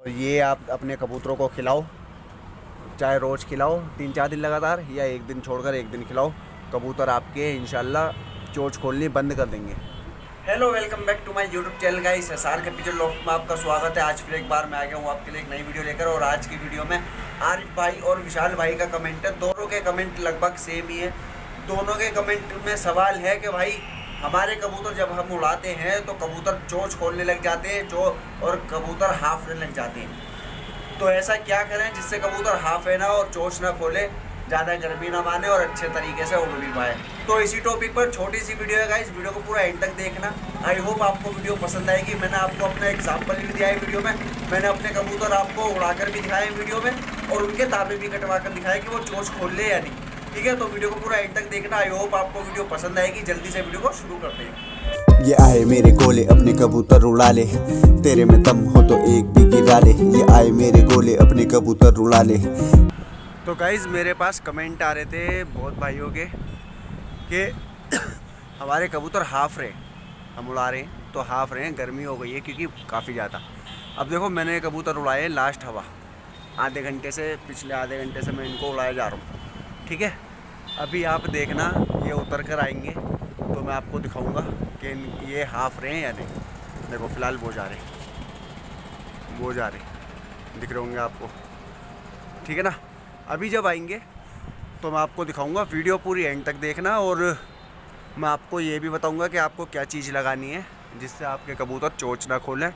और ये आप अपने कबूतरों को खिलाओ, चाहे रोज़ खिलाओ 3-4 दिन लगातार, या एक दिन छोड़कर एक दिन खिलाओ, कबूतर आपके इंशाल्लाह चोंच खोलनी बंद कर देंगे। Hello, welcome back to my YouTube channel guys. SR capital loft में आपका स्वागत है। आज फिर एक बार मैं आ गया हूँ आपके लिए एक नई वीडियो लेकर। और आज की वीडियो में आरिफ भाई और विशाल भाई का कमेंट है। दोनों के कमेंट लगभग सेम ही है। दोनों के कमेंट में सवाल है कि भाई हमारे कबूतर जब हम उड़ाते हैं तो कबूतर चोंच खोलने लग जाते हैं और कबूतर हाफने लग जाते हैं। तो ऐसा क्या करें जिससे कबूतर हाफे ना और चोंच ना खोले, ज़्यादा गर्मी ना माने और अच्छे तरीके से उड़ भी पाए। तो इसी टॉपिक पर छोटी सी वीडियो है गाइस, वीडियो को पूरा एंड तक देखना। आई होप आपको वीडियो पसंद आएगी। मैंने आपको अपना एग्जाम्पल भी दिया है वीडियो में। मैंने अपने कबूतर आपको उड़ाकर भी दिखाए वीडियो में और उनके ताबे भी कटवा कर दिखाए कि वो चोंच खोल ले या नहीं। ठीक है, तो वीडियो को पूरा एंड तक देखना। आई होप आपको वीडियो पसंद आएगी। जल्दी से वीडियो को शुरू करते हैं। ये आए मेरे गोले अपने कबूतर उड़ा ले, तेरे में दम हो तो एक भी गिरा ले। ये आए मेरे गोले अपने कबूतर उड़ा ले। तो गाइज़ मेरे पास कमेंट आ रहे थे बहुत भाइयों के कि हमारे कबूतर हाफ रहे, हम उड़ा रहे हैं तो हाफ रहे हैं, गर्मी हो गई है क्योंकि काफ़ी ज़्यादा। अब देखो मैंने कबूतर उड़ाए लास्ट हवा आधे घंटे से, पिछले आधे घंटे से मैं इनको उड़ाया जा रहा हूँ। ठीक है, अभी आप देखना ये उतर कर आएंगे तो मैं आपको दिखाऊंगा कि ये हाफ रहे हैं या नहीं। देखो फ़िलहाल वो जा रहे दिख रहे होंगे आपको। ठीक है ना, अभी जब आएंगे तो मैं आपको दिखाऊंगा। वीडियो पूरी एंड तक देखना और मैं आपको ये भी बताऊंगा कि आपको क्या चीज़ लगानी है जिससे आपके कबूतर चोंच ना खोलें,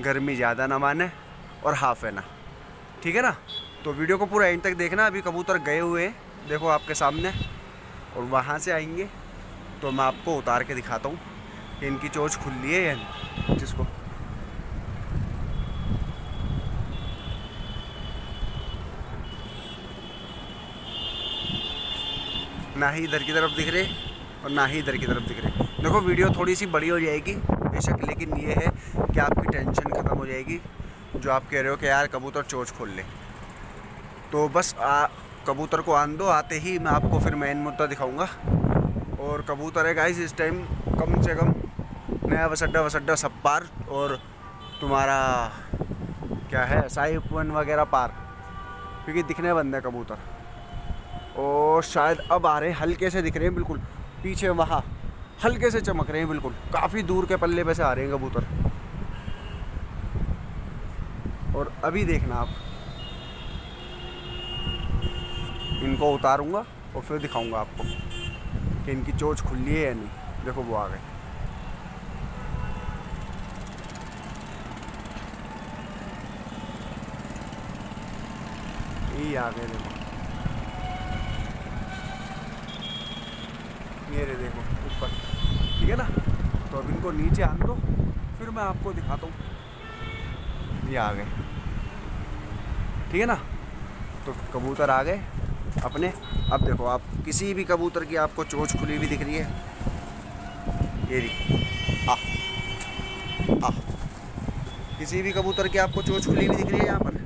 गर्मी ज़्यादा ना माने और हाफ है ना। ठीक है ना, तो वीडियो को पूरा एंड तक देखना। अभी कबूतर गए हुए हैं देखो आपके सामने, और वहाँ से आएंगे तो मैं आपको उतार के दिखाता हूँ कि इनकी चोंच खुली है या नहीं। जिसको ना ही इधर की तरफ दिख रहे और ना ही इधर की तरफ दिख रहे। देखो वीडियो थोड़ी सी बड़ी हो जाएगी बेशक, लेकिन ये है कि आपकी टेंशन ख़त्म हो जाएगी जो आप कह रहे हो कि यार कबूतर चोंच खोल ले। तो बस कबूतर को आन दो, आते ही मैं आपको फिर मेन मुद्दा दिखाऊंगा। और कबूतर है गाइस इस टाइम कम से कम नया वसड्डा सब पार, और तुम्हारा क्या है साइपन वगैरह पार, क्योंकि दिखने बंद है कबूतर। और शायद अब आ रहे हैं, हल्के से दिख रहे हैं बिल्कुल पीछे, वहाँ हल्के से चमक रहे हैं बिल्कुल, काफ़ी दूर के पल्ले पे से आ रहे हैं कबूतर। और अभी देखना आप, इनको उतारूंगा और फिर दिखाऊंगा आपको कि इनकी चोंच खुली है या नहीं। देखो वो आ गए। ये आ गए देखो, मेरे देखो ऊपर। ठीक है ना, तो अब इनको नीचे आन दो फिर मैं आपको दिखाता हूँ। ये आ गए। ठीक है ना, तो कबूतर आ गए अपने। अब देखो आप किसी भी कबूतर की आपको चोंच खुली हुई दिख रही है, ये देखो आ किसी भी कबूतर की आपको चोंच खुली हुई दिख रही है यहाँ पर,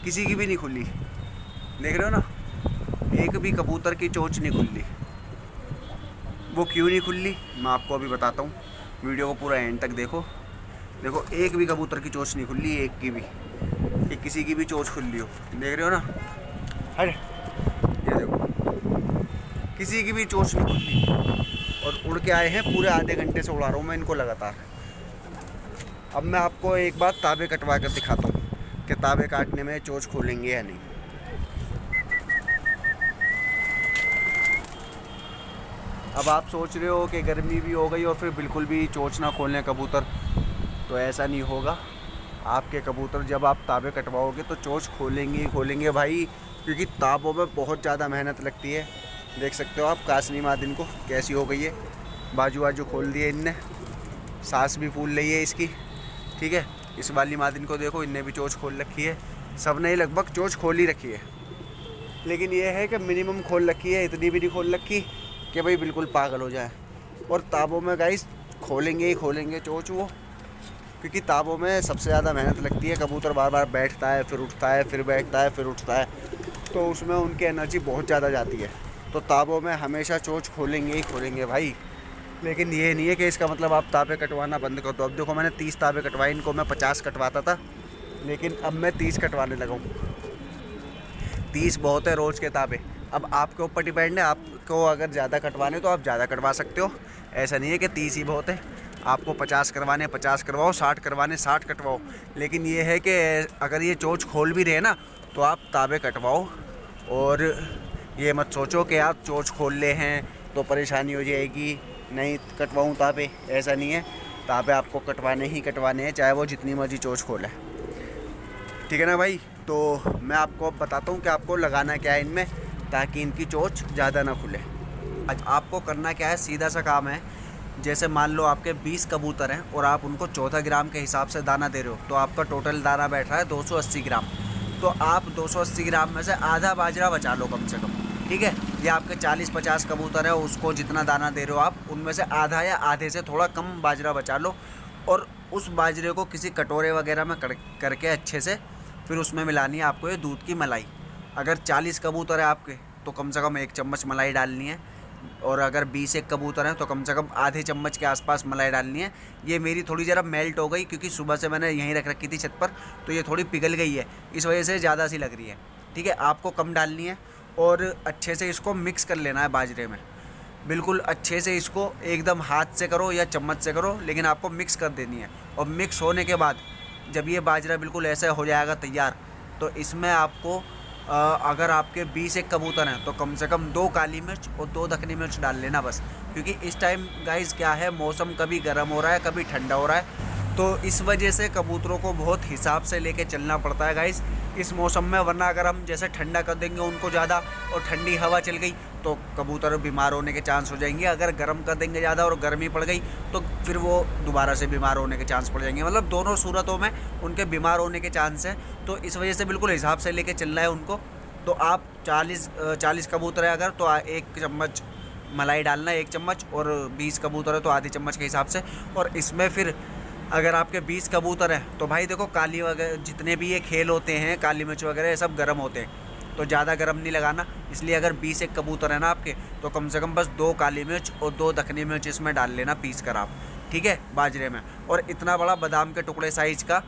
किसी की भी नहीं खुली। देख रहे हो ना, एक भी कबूतर की चोंच नहीं खुली। वो क्यों नहीं खुली मैं आपको अभी बताता हूँ। वीडियो को पूरा एंड तक देखो। देखो एक भी कबूतर की चोंच नहीं खुली, एक की भी, कि किसी की भी चोंच खुली हो। देख रहे हो ना, अरे ये देखो किसी की भी चोंच नहीं खुली। और उड़ के आए हैं, पूरे आधे घंटे से उड़ा रहा हूँ मैं इनको लगातार। अब मैं आपको एक बार ताबे कटवा कर दिखाता हूँ कि ताबे काटने में चोंच खोलेंगे या नहीं। अब आप सोच रहे हो कि गर्मी भी हो गई और फिर बिल्कुल भी चोंच ना खोलें कबूतर, तो ऐसा नहीं होगा। आपके कबूतर जब आप ताबे कटवाओगे तो चोंच खोलेंगे ही खोलेंगे भाई, क्योंकि ताबों में बहुत ज़्यादा मेहनत लगती है। देख सकते हो आप कासनी मादिन को कैसी हो गई है, बाजू खोल दिए इनने, सांस भी फूल रही है इसकी। ठीक है, इस वाली मादिन को देखो, इनने भी चोंच खोल रखी है। सब ने लगभग चोंच खोल ही रखी है, लेकिन ये है कि मिनिमम खोल रखी है, इतनी भी नहीं खोल रखी कि भाई बिल्कुल पागल हो जाए। और ताबों में गाइस खोलेंगे ही खोलेंगे चोंच वो, क्योंकि ताबों में सबसे ज़्यादा मेहनत लगती है। कबूतर बार बार बैठता है फिर उठता है, फिर बैठता है फिर उठता है, तो उसमें उनकी एनर्जी बहुत ज़्यादा जाती है। तो ताबों में हमेशा चोंच खोलेंगे ही खोलेंगे भाई। लेकिन ये नहीं है कि इसका मतलब आप ताबे कटवाना बंद कर दो। अब देखो मैंने 30 ताबे कटवाए, इनको मैं 50 कटवाता था, लेकिन अब मैं 30 कटवाने लगा हूँ। 30 बहुत है रोज़ के ताबे। अब आपके ऊपर डिपेंड है, आपको अगर ज़्यादा कटवाने तो आप ज़्यादा कटवा सकते हो। ऐसा नहीं है कि 30 ही बहुत है। आपको 50 करवाने 50 करवाओ, 60 करवाने 60 कटवाओ। लेकिन ये है कि अगर ये चोंच खोल भी रहे ना तो आप ताबे कटवाओ। और ये मत सोचो कि आप चोंच खोल ले हैं तो परेशानी हो जाएगी, नहीं कटवाऊँ ताबे। ऐसा नहीं है, ताबे आपको कटवाने ही कटवाने हैं, चाहे वो जितनी मर्जी चोंच खोले। ठीक है ना भाई। तो मैं आपको अब बताता हूँ कि आपको लगाना क्या है इनमें, ताकि इनकी चोंच ज़्यादा ना खुले। आज आपको करना क्या है, सीधा सा काम है। जैसे मान लो आपके 20 कबूतर हैं और आप उनको 14 ग्राम के हिसाब से दाना दे रहे हो, तो आपका टोटल दाना बैठ रहा है 280 ग्राम। तो आप 280 ग्राम में से आधा बाजरा बचा लो कम से कम। ठीक है, ये आपके 40-50 कबूतर है, उसको जितना दाना दे रहे हो आप, उनमें से आधा या आधे से थोड़ा कम बाजरा बचा लो। और उस बाजरे को किसी कटोरे वगैरह में करके अच्छे से फिर उसमें मिलानी है आपको ये दूध की मलाई। अगर 40 कबूतर है आपके तो कम से कम 1 चम्मच मलाई डालनी है, और अगर 20 एक कबूतर हैं तो कम से कम आधे चम्मच के आसपास मलाई डालनी है। ये मेरी थोड़ी ज़रा मेल्ट हो गई क्योंकि सुबह से मैंने यहीं रख रखी थी छत पर, तो ये थोड़ी पिघल गई है, इस वजह से ज़्यादा सी लग रही है। ठीक है, आपको कम डालनी है और अच्छे से इसको मिक्स कर लेना है बाजरे में। बिल्कुल अच्छे से इसको एकदम हाथ से करो या चम्मच से करो, लेकिन आपको मिक्स कर देनी है। और मिक्स होने के बाद जब ये बाजरा बिल्कुल ऐसा हो जाएगा तैयार, तो इसमें आपको अगर आपके 20 एक कबूतर हैं तो कम से कम 2 काली मिर्च और 2 दखनी मिर्च डाल लेना बस। क्योंकि इस टाइम गाइस क्या है, मौसम कभी गर्म हो रहा है कभी ठंडा हो रहा है, तो इस वजह से कबूतरों को बहुत हिसाब से लेके चलना पड़ता है गाइस इस मौसम में। वरना अगर हम जैसे ठंडा कर देंगे उनको ज़्यादा और ठंडी हवा चल गई तो कबूतर बीमार होने के चांस हो जाएंगे। अगर गर्म कर देंगे ज़्यादा और गर्मी पड़ गई तो फिर वो दोबारा से बीमार होने के चांस पड़ जाएंगे। मतलब दोनों सूरतों में उनके बीमार होने के चांस हैं। तो इस वजह से बिल्कुल हिसाब से लेके चलना है उनको। तो आप 40 कबूतर है अगर, तो 1 चम्मच मलाई डालना है, 1 चम्मच, और 20 कबूतर है तो आधे चम्मच के हिसाब से। और इसमें फिर अगर आपके 20 कबूतर हैं तो भाई देखो काली वगैरह जितने भी ये खेल होते हैं, काली मिर्च वगैरह, ये सब गर्म होते हैं, तो ज़्यादा गर्म नहीं लगाना। इसलिए अगर 20 एक कबूतर है ना आपके, तो कम से कम बस 2 काली मिर्च और 2 दखनी मिर्च इसमें डाल लेना पीस कर आप। ठीक है, बाजरे में। और इतना बड़ा बादाम के टुकड़े साइज़ का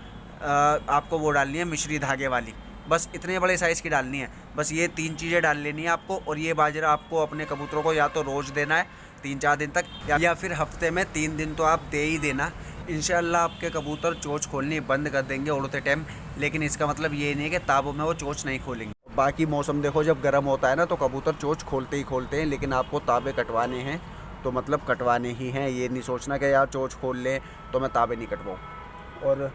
आपको वो डालनी है, मिश्री धागे वाली, बस इतने बड़े साइज़ की डालनी है। बस ये 3 चीज़ें डाल लेनी है आपको। और ये बाजरा आपको अपने कबूतरों को या तो रोज़ देना है 3-4 दिन तक, या फिर हफ्ते में 3 दिन तो आप दे ही देना। इंशाल्लाह आपके कबूतर चोंच खोलनी बंद कर देंगे उड़ते टाइम। लेकिन इसका मतलब ये नहीं है कि ताबों में वो चोंच नहीं खोलेंगे। बाकी मौसम देखो, जब गर्म होता है ना तो कबूतर चोंच खोलते ही खोलते हैं। लेकिन आपको ताबे कटवाने हैं तो मतलब कटवाने ही हैं। ये नहीं सोचना कि यार चोंच खोल लें तो मैं ताबे नहीं कटवाऊँ। और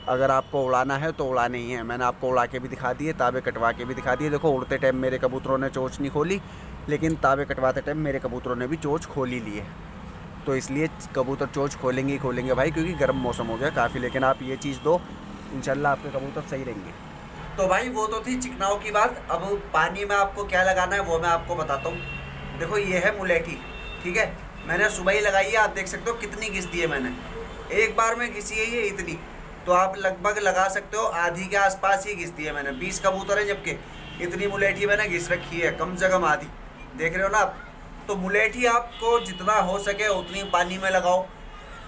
अगर आपको उड़ाना है तो उड़ाने ही हैं। मैंने आपको उड़ा के भी दिखा दिए, ताबे कटवा के भी दिखा दिए। देखो उड़ते टाइम मेरे कबूतरों ने चोंच नहीं खोली, लेकिन ताबे कटवाते टाइम मेरे कबूतरों ने भी चोंच खोल ही ली है। तो इसलिए कबूतर चोंच खोलेंगे ही खोलेंगे भाई, क्योंकि गर्म मौसम हो गया काफ़ी। लेकिन आप ये चीज़ दो, इंशाल्लाह आपके कबूतर सही रहेंगे। तो भाई वो तो थी चिकनाऊ की बात। अब पानी में आपको क्या लगाना है वो मैं आपको बताता हूँ। देखो ये है मुलेठी, ठीक है, मैंने सुबह ही लगाई है। आप देख सकते हो कितनी घिस दी है मैंने, एक बार में घिसी है ये इतनी। तो आप लगभग लगा सकते हो आधी के आसपास ही घिस दी है मैंने। 20 कबूतर है जबकि इतनी मुलेठी मैंने घिस रखी है, कम से कम आधी। देख रहे हो ना आप। तो मुलेठी आपको जितना हो सके उतनी पानी में लगाओ।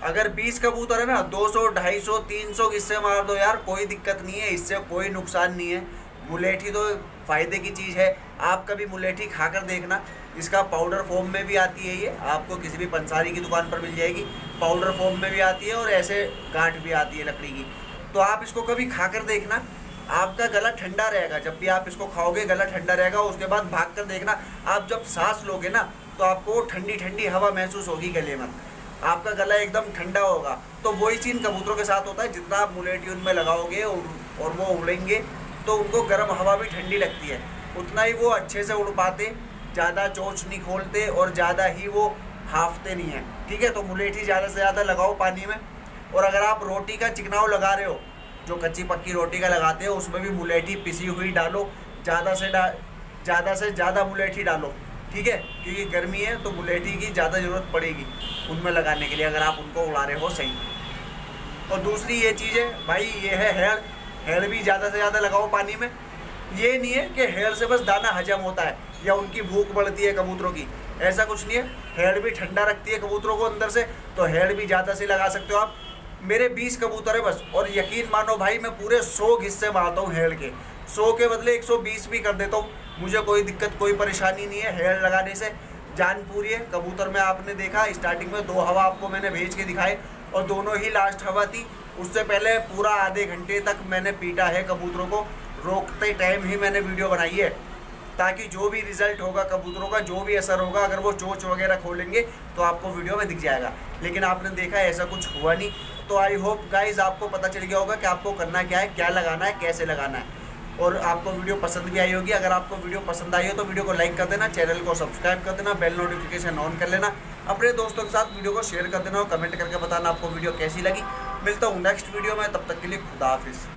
अगर 20 कबूतर है ना, 200, 250, 300 किस्से मार दो यार, कोई दिक्कत नहीं है, इससे कोई नुकसान नहीं है। मुलेठी तो फ़ायदे की चीज़ है। आप कभी मुलेठी खाकर देखना, इसका पाउडर फॉर्म में भी आती है। ये आपको किसी भी पंसारी की दुकान पर मिल जाएगी, पाउडर फॉर्म में भी आती है और ऐसे गांठ भी आती है लकड़ी की। तो आप इसको कभी खाकर देखना, आपका गला ठंडा रहेगा। जब भी आप इसको खाओगे गला ठंडा रहेगा। उसके बाद भाग कर देखना, आप जब सांस लोगे ना तो आपको ठंडी ठंडी हवा महसूस होगी गले में, आपका गला एकदम ठंडा होगा। तो वही चीज़ कबूतरों के साथ होता है। जितना आप मुलेठी उनमें लगाओगे और वो उड़ेंगे तो उनको गर्म हवा भी ठंडी लगती है, उतना ही वो अच्छे से उड़ पाते, ज़्यादा चोंच नहीं खोलते और ज़्यादा ही वो हाफते नहीं हैं। ठीक है, तो मुलेठी ज़्यादा से ज़्यादा लगाओ पानी में। और अगर आप रोटी का चिकनाव लगा रहे हो, जो कच्ची पक्की रोटी का लगाते हो, उसमें भी मुलेठी पिसी हुई डालो, ज़्यादा से ज़्यादा मुलेठी डालो। ठीक है, क्योंकि गर्मी है तो मुलेठी की ज़्यादा ज़रूरत पड़ेगी उनमें लगाने के लिए, अगर आप उनको उड़ा रहे हो सही। और दूसरी ये चीज़ है भाई, ये है हेड़। हेड़ भी ज़्यादा से ज़्यादा लगाओ पानी में। ये नहीं है कि हेड़ से बस दाना हजम होता है या उनकी भूख बढ़ती है कबूतरों की, ऐसा कुछ नहीं है, हेड भी ठंडा रखती है कबूतरों को अंदर से, तो हेड भी ज़्यादा से लगा सकते हो आप। मेरे 20 कबूतर है बस, और यकीन मानो भाई मैं पूरे 100 हिस्से मारता हूँ हेड के, 100 के बदले 120 भी कर देता हूँ। मुझे कोई दिक्कत कोई परेशानी नहीं है हेड लगाने से, जान पूरी है। कबूतर में आपने देखा स्टार्टिंग में 2 हवा आपको मैंने भेज के दिखाए, और दोनों ही लास्ट हवा थी। उससे पहले पूरा आधे घंटे तक मैंने पीटा है कबूतरों को, रोकते टाइम ही मैंने वीडियो बनाई है, ताकि जो भी रिजल्ट होगा कबूतरों का, जो भी असर होगा, अगर वो चोंच वगैरह खोलेंगे तो आपको वीडियो में दिख जाएगा। लेकिन आपने देखा ऐसा कुछ हुआ नहीं। तो आई होप गाइज आपको पता चल गया होगा कि आपको करना क्या है, क्या लगाना है, कैसे लगाना है, और आपको वीडियो पसंद भी आई होगी। अगर आपको वीडियो पसंद आई हो तो वीडियो को लाइक कर देना, चैनल को सब्सक्राइब कर देना, बेल नोटिफिकेशन ऑन कर लेना, अपने दोस्तों के साथ वीडियो को शेयर कर देना, और कमेंट करके बताना आपको वीडियो कैसी लगी। मिलता हूँ नेक्स्ट वीडियो में, तब तक के लिए खुदा हाफिज़।